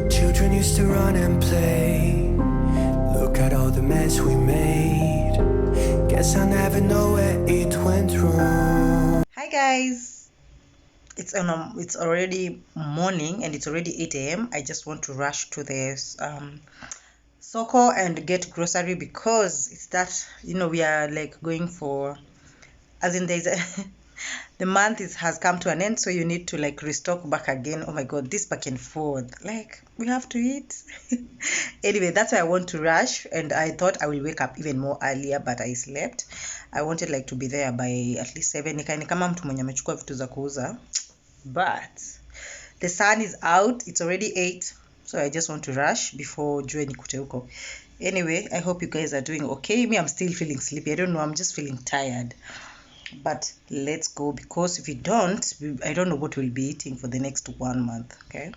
Children used to run and play. Look at all the mess we made. Guess I never know where it went wrong. Hi guys, it's already morning and it's already 8 a.m. I just want to rush to this xoxo and get grocery because it's that, we are like going for, as in there's a the month has come to an end, so you need to like restock back again. Oh my god, this back and forth, like we have to eat. Anyway, that's why I want to rush, and I thought I will wake up even more earlier, but I slept. I wanted like to be there by at least 7. Ni kama mtu mwenye amechukua vitu za kuuza, but the sun is out, it's already 8, so I just want to rush before jua nikute huko. Anyway, I hope you guys are doing okay. Me, I'm still feeling sleepy. I don't know, I'm just feeling tired. But let's go, because if we don't, I don't know what we'll be eating for the next 1 month. Okay,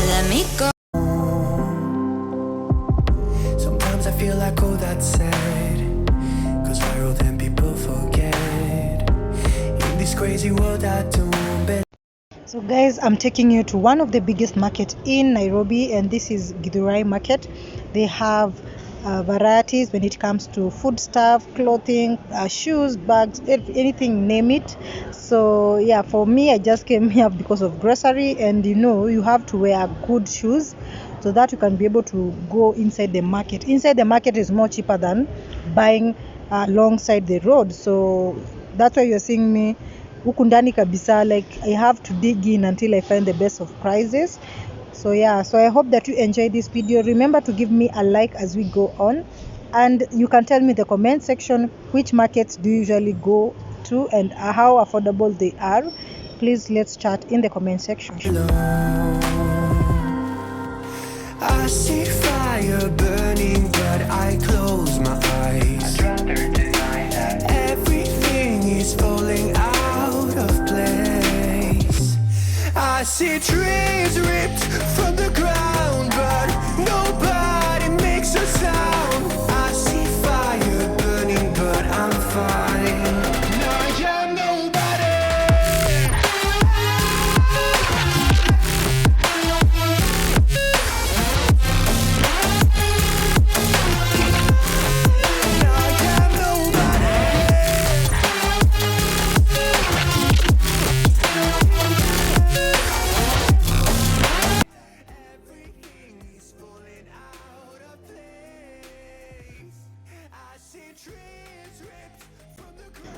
Let me go. Sometimes I feel like, oh, that's sad, 'cause viral then people forget. In this crazy world I don't bet. so guys, I'm taking you to one of the biggest market in Nairobi, and this is Githurai Market. They have varieties when it comes to food stuff, clothing, shoes, bags, anything, name it. So yeah, for me, I just came here because of grocery, and you have to wear good shoes so that you can be able to go inside the market. Inside the market is more cheaper than buying alongside the road, so that's why you're seeing me huku ndani kabisa. Like I have to dig in until I find the best of prices. So yeah, so I hope that you enjoy this video. Remember to give me a like as we go on, and you can tell me in the comment section which markets do you usually go to and how affordable they are. Please, let's chat in the comment section. I see fire burning, but I close my eyes. I'd rather deny that. Everything is falling out of place. I see trees ripped from the ground, but nobody makes a sound. I see fire burning, but I'm fine. I am nobody.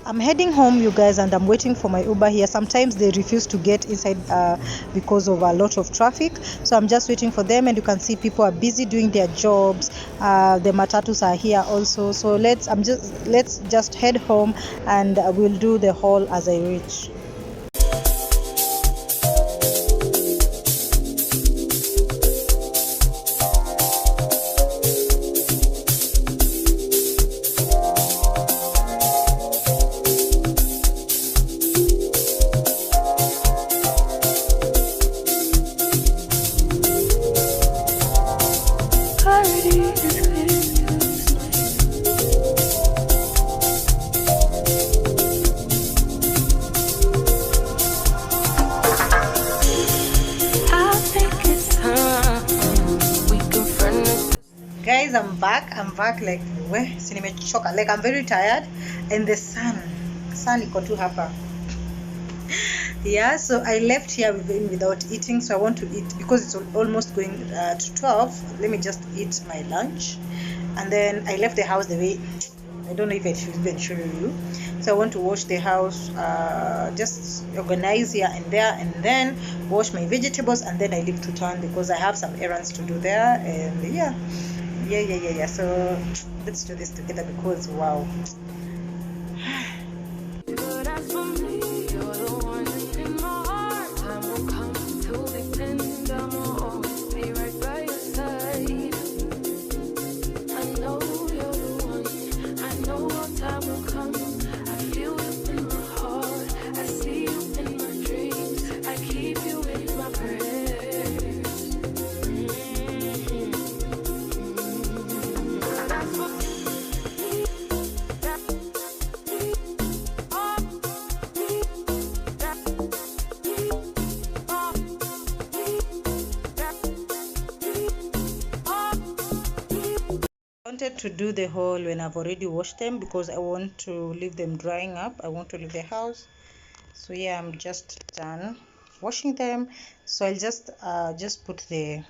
I'm heading home, you guys, and I'm waiting for my Uber here. Sometimes they refuse to get inside because of a lot of traffic, so I'm just waiting for them, and you can see people are busy doing their jobs. The matatus are here also, so let's just head home, and we'll do the haul as I reach. Guys, I'm back like nimechoka, like I'm very tired, and the sun iko tu hapa. Yeah, so I left here without eating, so I want to eat because it's almost going to 12. Let me just eat my lunch, and then I left the house the way, I don't know if I should even show you. So I want to wash the house, just organize here and there, and then wash my vegetables, and then I leave to town because I have some errands to do there. And yeah. So let's do this together because wow. wanted to do the haul when I've already washed them because I want to leave them drying up. I want to leave the house. So yeah, I'm just done washing them. So I'll just put the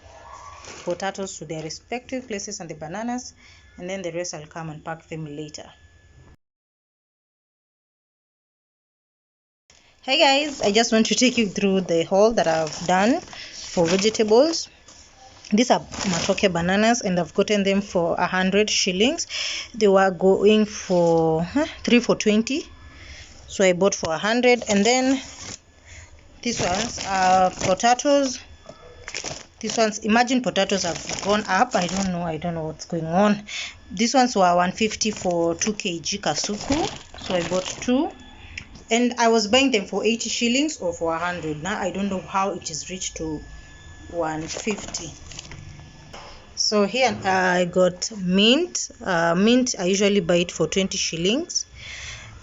potatoes to their respective places and the bananas, and then the rest I'll come and pack them later. Hi guys, I just want to take you through the haul that I've done for vegetables. These are matoke bananas and I've gotten them for 100 shillings. They were going for 3 for 20, so I bought for 100. And then these ones are potatoes. These ones, imagine potatoes have gone up. I don't know what's going on. These ones were 150 for 2 kg kasuku, so I bought 2. And I was buying them for 80 shillings or for 100. Now I don't know how it is reached to 150. So here I got mint. Mint, I usually buy it for 20 shillings.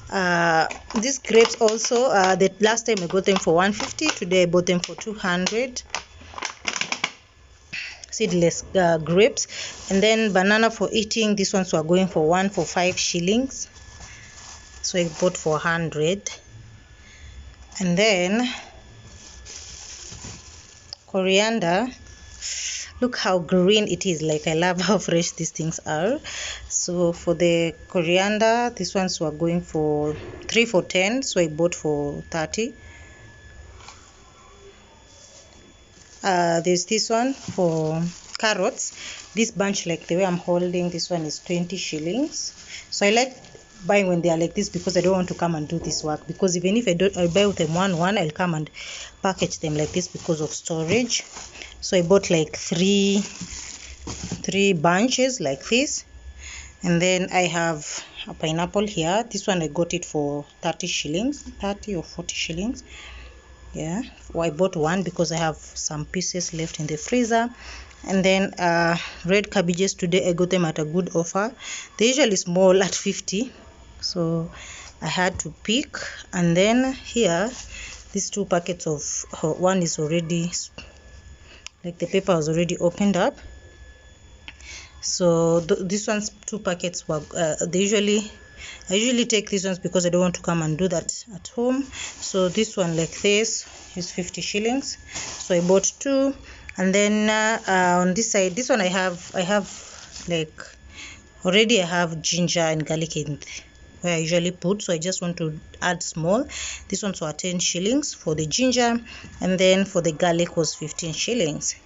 These grapes also, the last time I got them for 150. Today I bought them for 200. Seedless grapes. And then banana for eating. These ones were going for 1 for 5 shillings. So I bought for 100. And then coriander. Look how green it is. Like, I love how fresh these things are. So for the coriander, these ones were going for 3 for 10, so I bought for 30. There's this one for carrots. This bunch, like the way I'm holding, this one is 20 shillings. So I like buying when they are like this because I don't want to come and do this work, because even if I buy with them one, I'll come and package them like this because of storage. So I bought like three bunches like this. And then I have a pineapple here. This one I got it for 30 shillings, 30 or 40 shillings. Yeah, well, I bought one because I have some pieces left in the freezer. And then red cabbages, today I got them at a good offer. They're usually small at 50, so I had to pick. And then here, these 2 packets of, one is already, like the paper was already opened up. So this one's 2 packets were I usually take these ones because I don't want to come and do that at home. So this one like this is 50 shillings, so I bought 2. And then on this side, this one I have like already I have ginger and garlic in where I usually put, so I just want to add small. This ones were 10 shillings for the ginger, and then for the garlic was 15 shillings.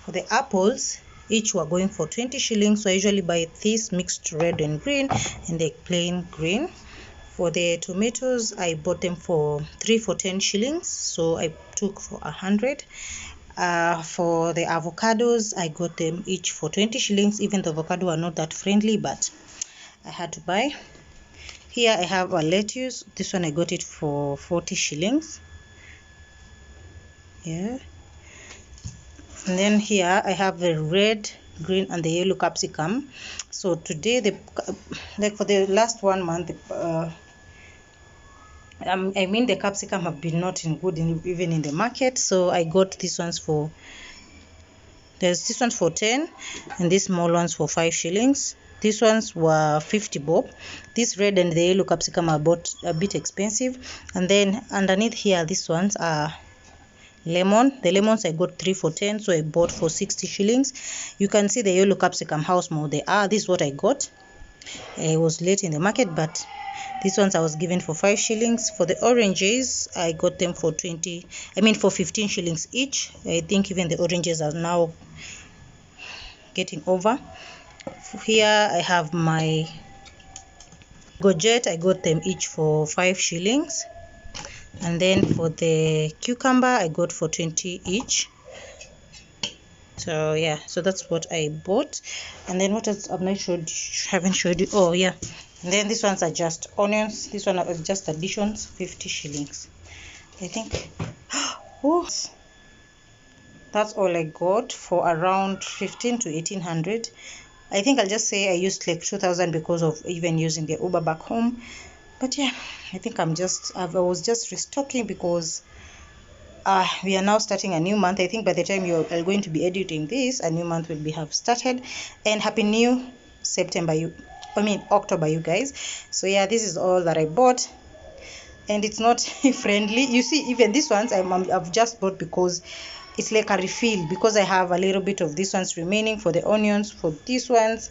For the apples, each were going for 20 shillings, so I usually buy this mixed red and green and the plain green. For the tomatoes, I bought them for 3 for 10 shillings, so I took for 100. For the avocados, I got them each for 20 shillings. Even the avocado are not that friendly, but I had to buy. Here I have a lettuce. This one I got it for 40 shillings. Yeah. And then here I have the red, green and the yellow capsicum. So today, like for the last 1 month, I mean the capsicum have been not in good even in the market. So I got these ones for, there's this one for 10 and these small ones for 5 shillings. These ones were 50 bob. This red and the yellow capsicum are bought a bit expensive. And then underneath here, these ones are lemon. The lemons I got 3 for 10, so I bought for 60 shillings. You can see the yellow capsicum, how small they are. This is what I got. I was late in the market, but these ones I was given for 5 shillings. For the oranges, I got them for 15 shillings each. I think even the oranges are now getting over. Here I have my gourget. I got them each for 5 shillings. And then for the cucumber, I got for 20 each. So yeah, so that's what I bought. And then what else haven't showed you? Oh yeah, and then these ones are just onions. This one are just additions, 50 shillings I think. Oh, that's all I got for around 15 to 1800. I think I'll just say I used like 2000 because of even using the Uber back home. But yeah, I think I was just restocking because we are now starting a new month. I think by the time you're going to be editing this, a new month will have started. And happy new October, you guys. So yeah, this is all that I bought, and it's not friendly. You see, even these ones I've just bought because it's like a refill, because I have a little bit of these ones remaining for the onions, for these ones,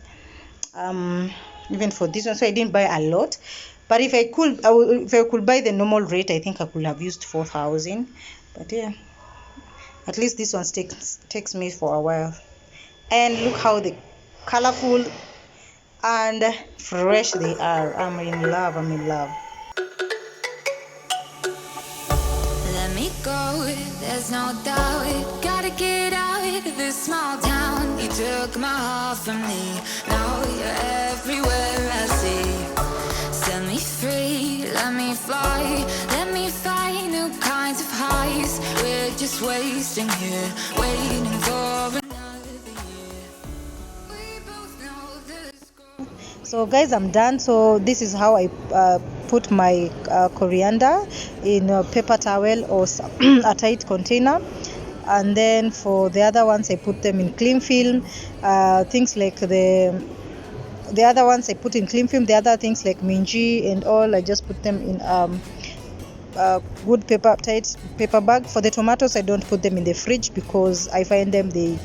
even for this one. So I didn't buy a lot, but if I could buy the normal rate, I think I could have used 4,000. But yeah, at least this one takes me for a while. And look how the colorful and fresh they are. I'm in love. Let me go, there's no doubt. Gotta get out of this small town. You took my heart from me, now you're everywhere I see. Set me free, let me fly. Let me find new kinds of highs. We're just wasting here, waiting for another year. We both know the score. So guys, I'm done. So this is how I put my coriander in a paper towel or a tight container, and then for the other ones I put them in cling film. Things like the other ones I put in cling film. The other things like minji and all, I just put them in good tight paper bag. For the tomatoes, I don't put them in the fridge because I find them they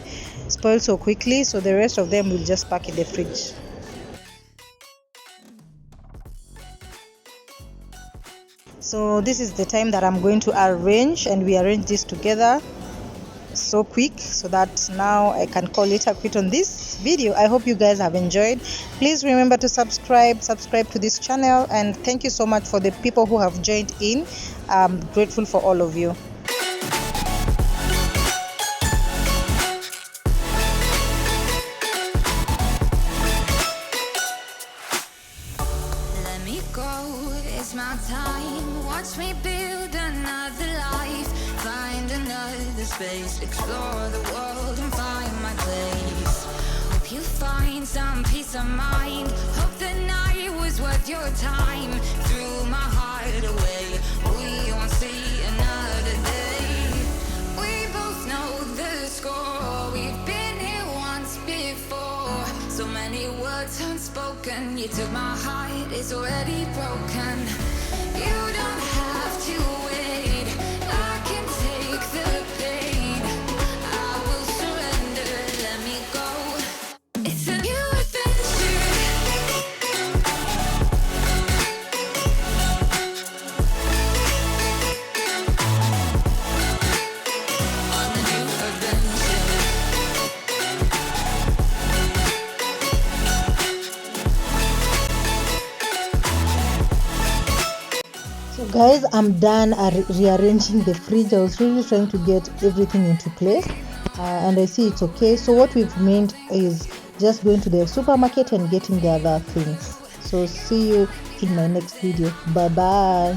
spoil so quickly, so the rest of them will just pack in the fridge. So this is the time that I'm going to arrange, and we arrange this together so quick, so that now I can call it a quit on this video. I hope you guys have enjoyed. Please remember to subscribe to this channel, and thank you so much for the people who have joined in. I'm grateful for all of you. Let me go, it's my time. Watch me build another life. Find another space. Explore the world and find my place. Hope you find some peace of mind. Hope the night was worth your time. Threw my heart away. We won't see another day. We both know the score. We've been here once before. So many words unspoken. You took my heart, it's already broken. You don't have to wait. I can take the pain. I will surrender. Let me go. It's a new adventure. On the new adventure. So guys, I'm done rearranging the fridge. I was really trying to get everything into place, and I see it's okay. So what we've made is just going to the supermarket and getting the other things. So see you in my next video. Bye bye.